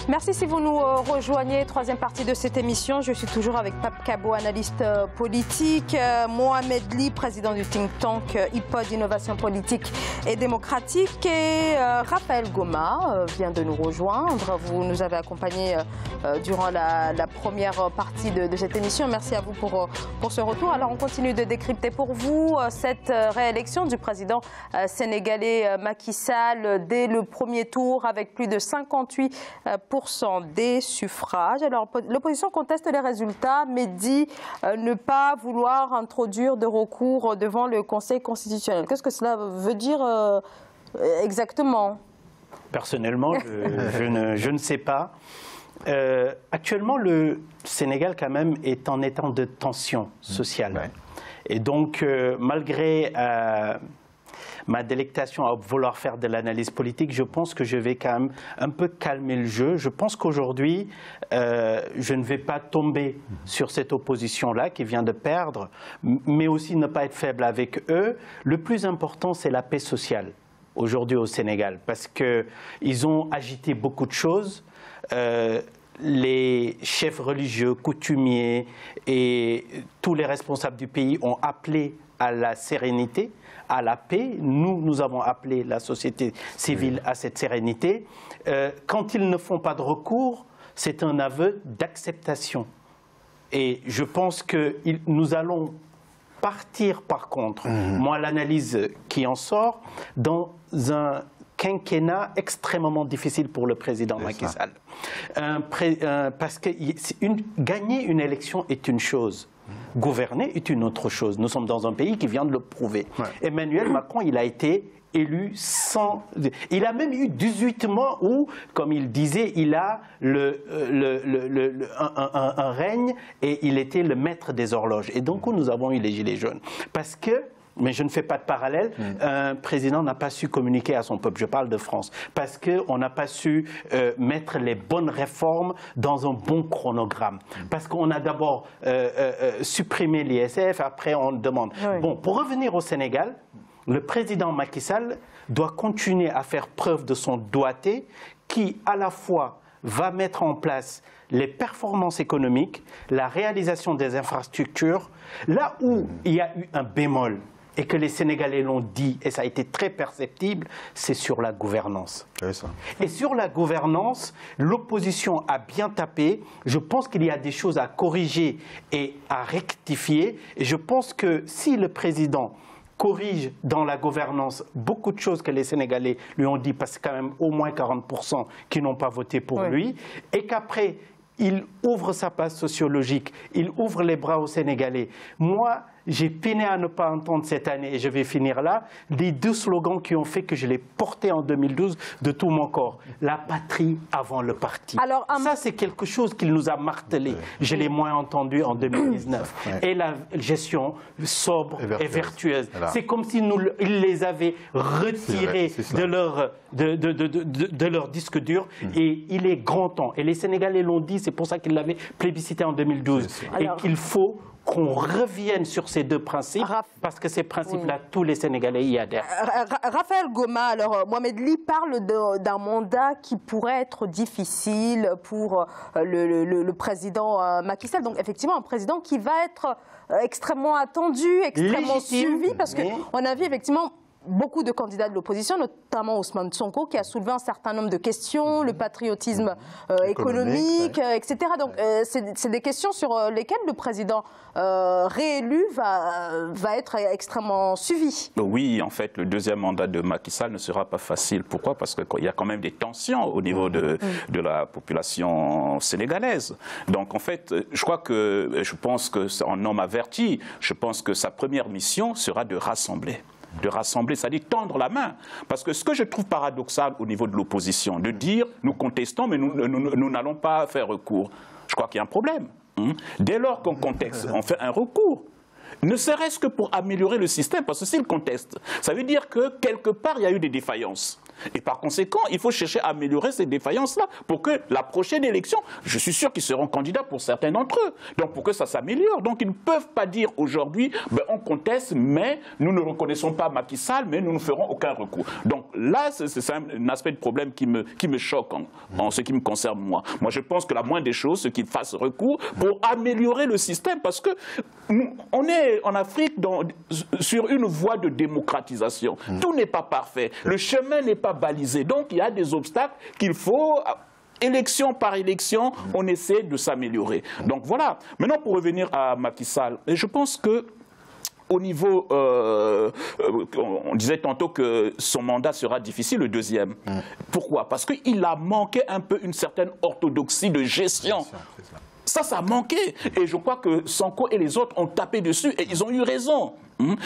Merci si vous nous rejoignez, troisième partie de cette émission. Je suis toujours avec Pape Kabo, analyste politique, Mohamed Ly, président du think tank IPOD, Innovation politique et démocratique, et Raphaël Goma vient de nous rejoindre. Vous nous avez accompagnés durant la première partie de cette émission. Merci à vous pour ce retour. Alors on continue de décrypter pour vous cette réélection du président sénégalais Macky Sall dès le premier tour avec plus de 58% des suffrages. Alors, l'opposition conteste les résultats, mais dit ne pas vouloir introduire de recours devant le Conseil constitutionnel. Qu'est-ce que cela veut dire exactement? Personnellement, je ne sais pas. Actuellement, le Sénégal, quand même, est en état de tension sociale. Ouais. Et donc, malgré ma délectation à vouloir faire de l'analyse politique, je pense que je vais quand même un peu calmer le jeu. Je pense qu'aujourd'hui, je ne vais pas tomber sur cette opposition-là qui vient de perdre, mais aussi ne pas être faible avec eux. Le plus important, c'est la paix sociale aujourd'hui au Sénégal, parce qu'ils ont agité beaucoup de choses. Les chefs religieux, coutumiers et tous les responsables du pays ont appelé à la sérénité, à la paix. Nous avons appelé la société civile à cette sérénité. Quand ils ne font pas de recours, c'est un aveu d'acceptation. Et je pense que nous allons partir, par contre, moi, l'analyse qui en sort, dans un quinquennat extrêmement difficile pour le président Macky Sall. Parce que gagner une élection est une chose. Gouverner est une autre chose. Nous sommes dans un pays qui vient de le prouver. Ouais. Emmanuel Macron, il a été élu sans... Il a même eu 18 mois où, comme il disait, il a un règne et il était le maître des horloges. Et donc, nous avons eu les Gilets jaunes. Parce que... Mais je ne fais pas de parallèle. Un président n'a pas su communiquer à son peuple. Je parle de France. Parce qu'on n'a pas su mettre les bonnes réformes dans un bon chronogramme. Parce qu'on a d'abord supprimé l'ISF, après on demande. Oui. Bon, pour revenir au Sénégal, le président Macky Sall doit continuer à faire preuve de son doigté qui, à la fois, va mettre en place les performances économiques, la réalisation des infrastructures, là où il y a eu un bémol, et que les Sénégalais l'ont dit, et ça a été très perceptible, c'est sur la gouvernance. Ça. Et sur la gouvernance, l'opposition a bien tapé. Je pense qu'il y a des choses à corriger et à rectifier. Et je pense que si le président corrige dans la gouvernance beaucoup de choses que les Sénégalais lui ont dit, parce que quand même au moins 40% qui n'ont pas voté pour lui, et qu'après, il ouvre sa place sociologique, il ouvre les bras aux Sénégalais. Moi, j'ai peiné à ne pas entendre cette année, et je vais finir là, les deux slogans qui ont fait que je l'ai porté en 2012 de tout mon corps. La patrie avant le parti. Alors, ça, c'est quelque chose qu'il nous a martelé. Je l'ai moins entendu en 2019. Et la gestion sobre et vertueuse. C'est comme si il les avait retirés de leur disque dur. Et il est grand temps. Et les Sénégalais l'ont dit, c'est pour ça qu'ils l'avaient plébiscité en 2012. Et qu'il faut qu'on revienne sur ces deux principes, parce que ces principes-là, tous les Sénégalais y adhèrent. Raphaël Goma, alors Mohamed Ly parle d'un mandat qui pourrait être difficile pour le président Macky Sall. Donc effectivement, un président qui va être extrêmement attendu, extrêmement suivi, parce qu'on a vu effectivement beaucoup de candidats de l'opposition, notamment Ousmane Sonko, qui a soulevé un certain nombre de questions, le patriotisme économique, etc. Donc, c'est des questions sur lesquelles le président réélu va être extrêmement suivi. Oui, en fait, le deuxième mandat de Macky Sall ne sera pas facile. Pourquoi? Parce qu'il y a quand même des tensions au niveau de la population sénégalaise. Donc, en fait, je pense que c'est un homme averti. Je pense que sa première mission sera de rassembler. C'est-à-dire tendre la main. Parce que ce que je trouve paradoxal au niveau de l'opposition, de dire nous contestons mais nous n'allons pas faire recours, je crois qu'il y a un problème. Dès lors qu'on conteste, on fait un recours. Ne serait-ce que pour améliorer le système, parce que s'ils contestent, ça veut dire que quelque part il y a eu des défaillances. Et par conséquent, il faut chercher à améliorer ces défaillances-là pour que la prochaine élection, je suis sûr qu'ils seront candidats pour certains d'entre eux. Donc pour que ça s'améliore. Donc ils ne peuvent pas dire aujourd'hui, ben, on conteste, mais nous ne reconnaissons pas Macky Sall, mais nous ne ferons aucun recours. Donc là, c'est un aspect de problème qui me choque en ce qui me concerne moi. Moi, je pense que la moindre des choses, c'est qu'ils fassent recours pour améliorer le système, parce que on est en Afrique sur une voie de démocratisation. Tout n'est pas parfait. Le chemin n'est pas balisé. Donc il y a des obstacles qu'il faut, élection par élection, on essaie de s'améliorer. Donc voilà. Maintenant, pour revenir à Macky Sall, je pense que au niveau, on disait tantôt que son mandat sera difficile, le deuxième. Pourquoi? Parce qu'il a manqué un peu une certaine orthodoxie de gestion. Ça a manqué. Et je crois que Sonko et les autres ont tapé dessus et ils ont eu raison.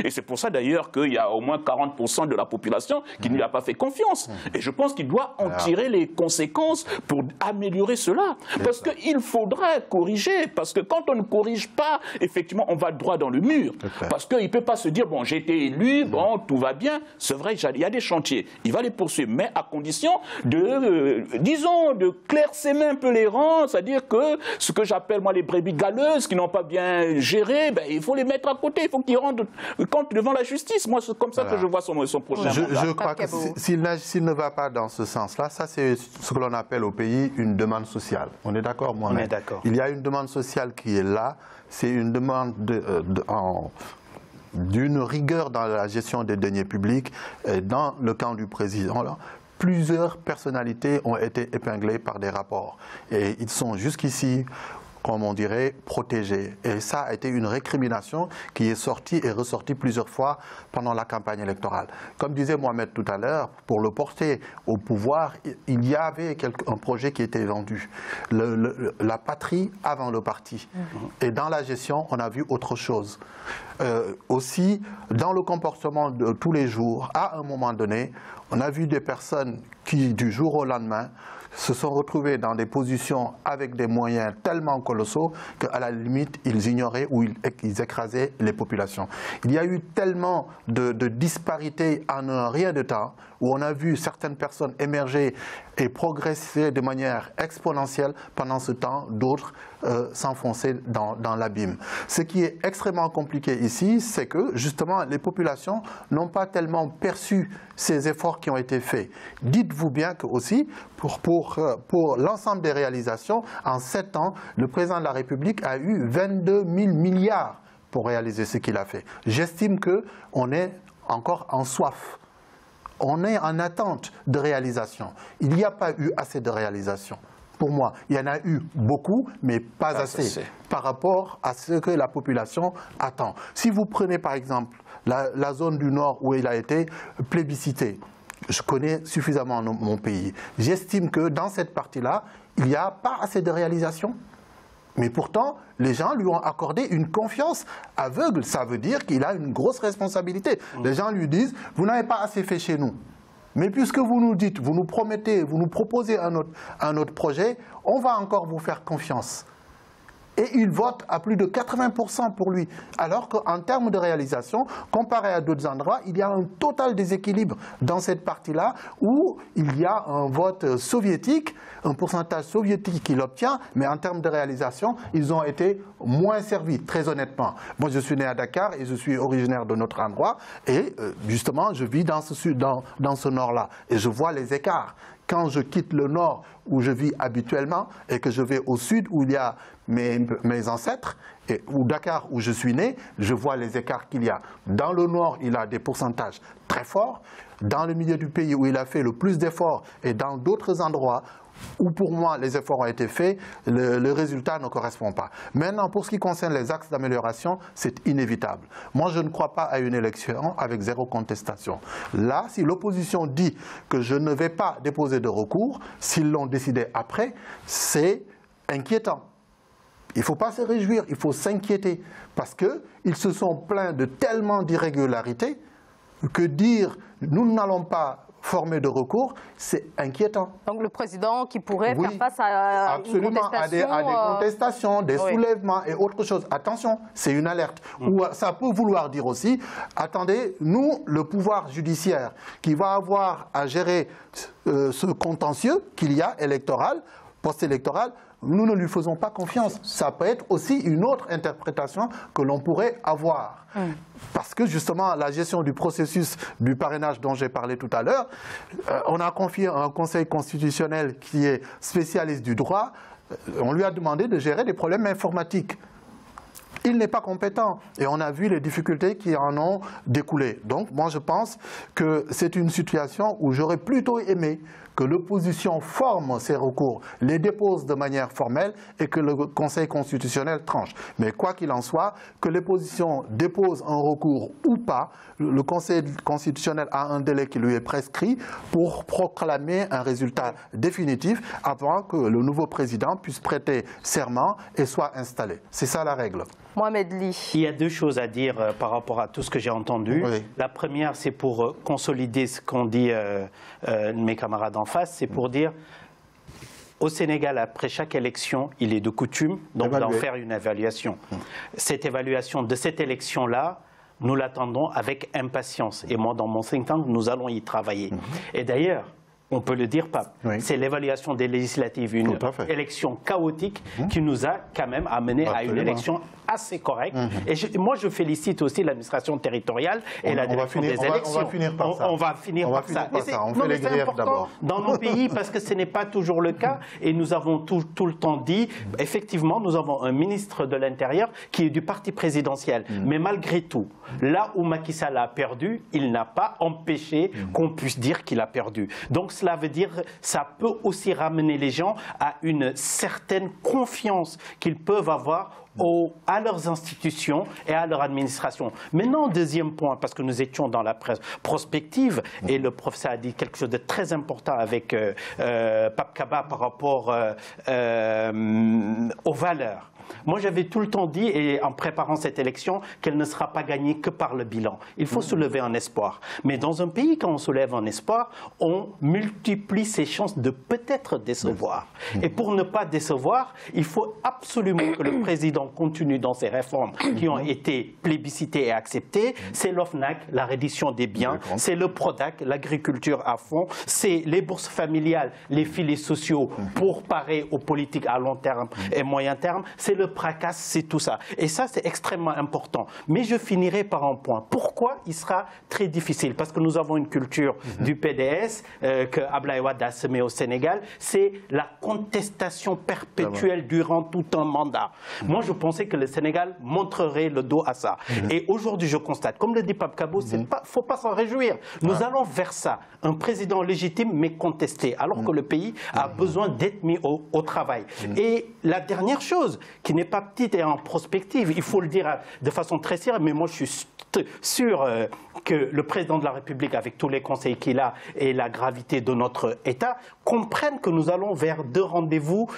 Et c'est pour ça d'ailleurs qu'il y a au moins 40% de la population qui ne lui a pas fait confiance. Et je pense qu'il doit en tirer les conséquences pour améliorer cela. Parce qu'il faudra corriger. Parce que quand on ne corrige pas, effectivement, on va droit dans le mur. Parce qu'il ne peut pas se dire, bon, j'ai été élu, bon, tout va bien. C'est vrai, il y a des chantiers. Il va les poursuivre. Mais à condition disons, de clairsemer un peu les rangs. C'est-à-dire que ce que j'appelle, moi, les brebis galeuses qui n'ont pas bien géré, ben, il faut les mettre à côté. Il faut qu'ils rendent compte devant la justice. Moi, c'est comme ça que je vois son prochain mandat. Je crois que s'il ne va pas dans ce sens-là, ça c'est ce que l'on appelle au pays une demande sociale. On est d'accord, moi? On est d'accord. Il y a une demande sociale qui est là. C'est une demande d'une rigueur dans la gestion des deniers publics. Et dans le camp du président, là, plusieurs personnalités ont été épinglées par des rapports. Et ils sont jusqu'ici, comme on dirait, protégés. Et ça a été une récrimination qui est sortie et ressortie plusieurs fois pendant la campagne électorale. Comme disait Mohamed tout à l'heure, pour le porter au pouvoir, il y avait un projet qui était vendu. La patrie avant le parti. Et dans la gestion, on a vu autre chose. Aussi, dans le comportement de tous les jours, à un moment donné, on a vu des personnes qui, du jour au lendemain, se sont retrouvés dans des positions avec des moyens tellement colossaux qu'à la limite, ils ignoraient ou ils écrasaient les populations. Il y a eu tellement de disparités en un rien de temps où on a vu certaines personnes émerger et progresser de manière exponentielle. Pendant ce temps, d'autres s'enfoncer dans l'abîme. Ce qui est extrêmement compliqué ici, c'est que justement les populations n'ont pas tellement perçu ces efforts qui ont été faits. Dites-vous bien que aussi, pour l'ensemble des réalisations, en 7 ans, le président de la République a eu 22 000 milliards pour réaliser ce qu'il a fait. J'estime qu'on est encore en soif. On est en attente de réalisation. Il n'y a pas eu assez de réalisation. Pour moi, il y en a eu beaucoup, mais pas assez par rapport à ce que la population attend. Si vous prenez par exemple la zone du Nord où il a été plébiscité, je connais suffisamment mon pays. J'estime que dans cette partie-là, il n'y a pas assez de réalisation. Mais pourtant, les gens lui ont accordé une confiance aveugle. Ça veut dire qu'il a une grosse responsabilité. Les gens lui disent, vous n'avez pas assez fait chez nous. Mais puisque vous nous dites, vous nous promettez, vous nous proposez un autre projet, on va encore vous faire confiance. Et il vote à plus de 80% pour lui. Alors qu'en termes de réalisation, comparé à d'autres endroits, il y a un total déséquilibre dans cette partie-là où il y a un vote soviétique, un pourcentage soviétique qu'il obtient, mais en termes de réalisation, ils ont été moins servis, très honnêtement. Moi, je suis né à Dakar et je suis originaire de notre endroit et justement, je vis dans ce nord-là et je vois les écarts. Quand je quitte le nord où je vis habituellement et que je vais au sud où il y a mes ancêtres, ou Dakar où je suis né, je vois les écarts qu'il y a. Dans le nord, il a des pourcentages très forts. Dans le milieu du pays où il a fait le plus d'efforts et dans d'autres endroits où pour moi les efforts ont été faits, le résultat ne correspond pas. Maintenant, pour ce qui concerne les axes d'amélioration, c'est inévitable. Moi, je ne crois pas à une élection avec zéro contestation. Là, si l'opposition dit que je ne vais pas déposer de recours, s'ils l'ont décidé après, c'est inquiétant. Il ne faut pas se réjouir, il faut s'inquiéter parce qu'ils se sont plaints de tellement d'irrégularités que dire nous n'allons pas formé de recours, c'est inquiétant. Donc le président qui pourrait Oui, faire face à absolument, une contestation, à des contestations, des oui. soulèvements et autre chose. Attention, c'est une alerte. Ou ça peut vouloir dire aussi, attendez, nous, le pouvoir judiciaire qui va avoir à gérer ce contentieux qu'il y a électoral, post-électoral, nous ne lui faisons pas confiance. Ça peut être aussi une autre interprétation que l'on pourrait avoir. Parce que justement, la gestion du processus du parrainage dont j'ai parlé tout à l'heure, on a confié à un conseil constitutionnel qui est spécialiste du droit, on lui a demandé de gérer des problèmes informatiques. Il n'est pas compétent et on a vu les difficultés qui en ont découlé. Donc moi je pense que c'est une situation où j'aurais plutôt aimé que l'opposition forme ses recours, les dépose de manière formelle et que le Conseil constitutionnel tranche. Mais quoi qu'il en soit, que l'opposition dépose un recours ou pas, le Conseil constitutionnel a un délai qui lui est prescrit pour proclamer un résultat définitif avant que le nouveau président puisse prêter serment et soit installé. C'est ça la règle. Mohamed Ly. Il y a deux choses à dire par rapport à tout ce que j'ai entendu. Oui. La première, c'est pour consolider ce qu'ont dit mes camarades en face, c'est pour dire au Sénégal, après chaque élection, il est de coutume d'en faire une évaluation. Cette évaluation de cette élection-là, nous l'attendons avec impatience. Et moi, dans mon think tank, nous allons y travailler. Et d'ailleurs, on peut le dire, Pape, oui. c'est l'évaluation des législatives, une élection chaotique qui nous a quand même amené à une élection assez correcte. Et moi, je félicite aussi l'administration territoriale et la direction des élections. On va finir par ça. On va finir par ça. On fait les griefs d'abord. Dans nos pays, parce que ce n'est pas toujours le cas, et nous avons tout le temps dit, effectivement, nous avons un ministre de l'Intérieur qui est du parti présidentiel. Mais malgré tout, là où Macky Sall a perdu, il n'a pas empêché qu'on puisse dire qu'il a perdu. Donc cela veut dire, ça peut aussi ramener les gens à une certaine confiance qu'ils peuvent avoir à leurs institutions et à leur administration. Maintenant, deuxième point, parce que nous étions dans la prospective, et le professeur a dit quelque chose de très important avec Pape Kaba par rapport aux valeurs. Moi, j'avais tout le temps dit, et en préparant cette élection, qu'elle ne sera pas gagnée que par le bilan. Il faut soulever un espoir. Mais dans un pays, quand on soulève un espoir, on multiplie ses chances de peut-être décevoir. Et pour ne pas décevoir, il faut absolument que le président continue dans ses réformes qui ont été plébiscitées et acceptées. C'est l'OFNAC, la reddition des biens, c'est le PRODAC, l'agriculture à fond, c'est les bourses familiales, les filets sociaux pour parer aux politiques à long terme et moyen terme, c'est le PRACAS, c'est tout ça. Et ça, c'est extrêmement important. Mais je finirai par un point. Pourquoi il sera très difficile? Parce que nous avons une culture du PDS que Abdoulaye Wade a semée au Sénégal, c'est la contestation perpétuelle durant tout un mandat. Moi, je pensais que le Sénégal montrerait le dos à ça. Et aujourd'hui, je constate, comme le dit Pape Kabo, il ne faut pas s'en réjouir. Nous allons vers ça. Un président légitime mais contesté, alors que le pays a besoin d'être mis au travail. Et la dernière chose, qui n'est pas petite et en prospective, il faut le dire de façon très sérieuse, mais moi je suis sûr que le président de la République, avec tous les conseils qu'il a et la gravité de notre État, comprennent que nous allons vers deux rendez-vous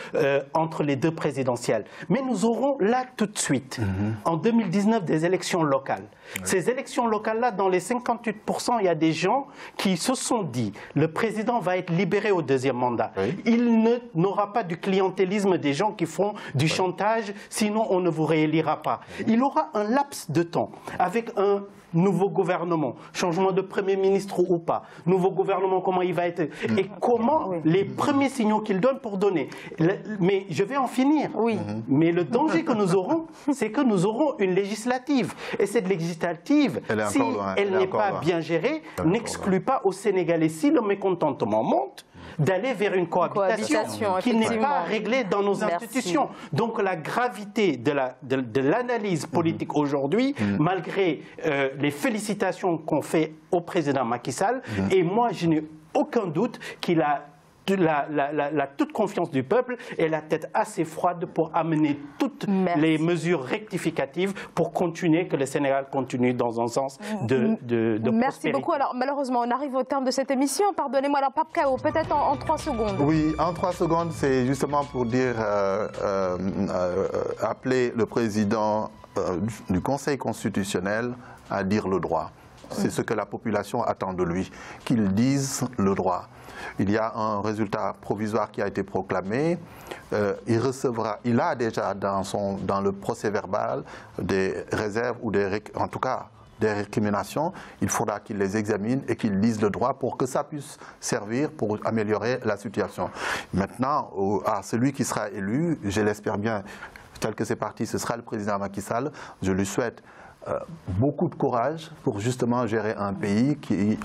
entre les deux présidentielles. Mais nous aurons là tout de suite, en 2019, des élections locales. Ces élections locales-là, dans les 58%, il y a des gens qui se sont dit le président va être libéré au deuxième mandat. Il n'aura pas du clientélisme des gens qui font du chantage, sinon on ne vous réélira pas. Il aura un laps de temps avec un nouveau gouvernement, changement de Premier ministre ou pas, nouveau gouvernement, comment il va être, et comment les premiers signaux qu'il donne pour donner. Mais je vais en finir. Mais le danger que nous aurons, c'est que nous aurons une législative. Et cette législative, si elle n'est pas bien gérée, n'exclut pas aux Sénégalais, si le mécontentement monte, d'aller vers une cohabitation qui n'est pas réglée dans nos institutions. Donc la gravité de l'analyse politique aujourd'hui, malgré les félicitations qu'on fait au président Macky Sall, et moi je n'ai aucun doute qu'il a la toute confiance du peuple et la tête assez froide pour amener toutes les mesures rectificatives pour continuer, que le Sénégal continue dans un sens de prospérité. Merci beaucoup. Alors malheureusement, on arrive au terme de cette émission. Pardonnez-moi, alors Pape Kabo, peut-être en 3 secondes. Oui, en 3 secondes, c'est justement pour dire, appeler le président du Conseil constitutionnel à dire le droit. C'est ce que la population attend de lui, qu'il dise le droit. Il y a un résultat provisoire qui a été proclamé. Il a déjà dans le procès verbal des réserves ou en tout cas des récriminations. Il faudra qu'il les examine et qu'il lise le droit pour que ça puisse servir pour améliorer la situation. Maintenant, à celui qui sera élu, je l'espère bien, tel que c'est parti, ce sera le président Macky Sall. Je lui souhaite beaucoup de courage pour justement gérer un pays qui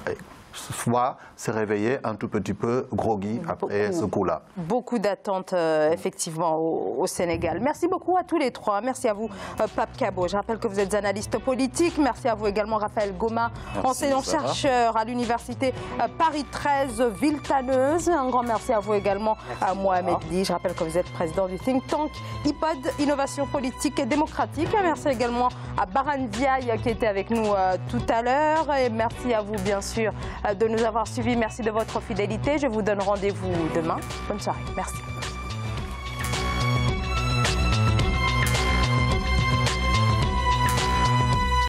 soit se réveiller un tout petit peu groggy après ce coup-là. Beaucoup d'attentes effectivement au Sénégal. Merci beaucoup à tous les trois. Merci à vous Pape Kabo. Je rappelle que vous êtes analyste politique. Merci à vous également Raphaël Goma, enseignant-chercheur à l'université Paris 13 Villetaneuse. Un grand merci à vous également à Mohamed Ly. Je rappelle que vous êtes président du think tank IPOD, Innovation Politique et Démocratique. Merci également à Baran Diaye qui était avec nous tout à l'heure. Et merci à vous bien sûr de nous avoir suivis. Merci de votre fidélité. Je vous donne rendez-vous demain. Bonne soirée. Merci.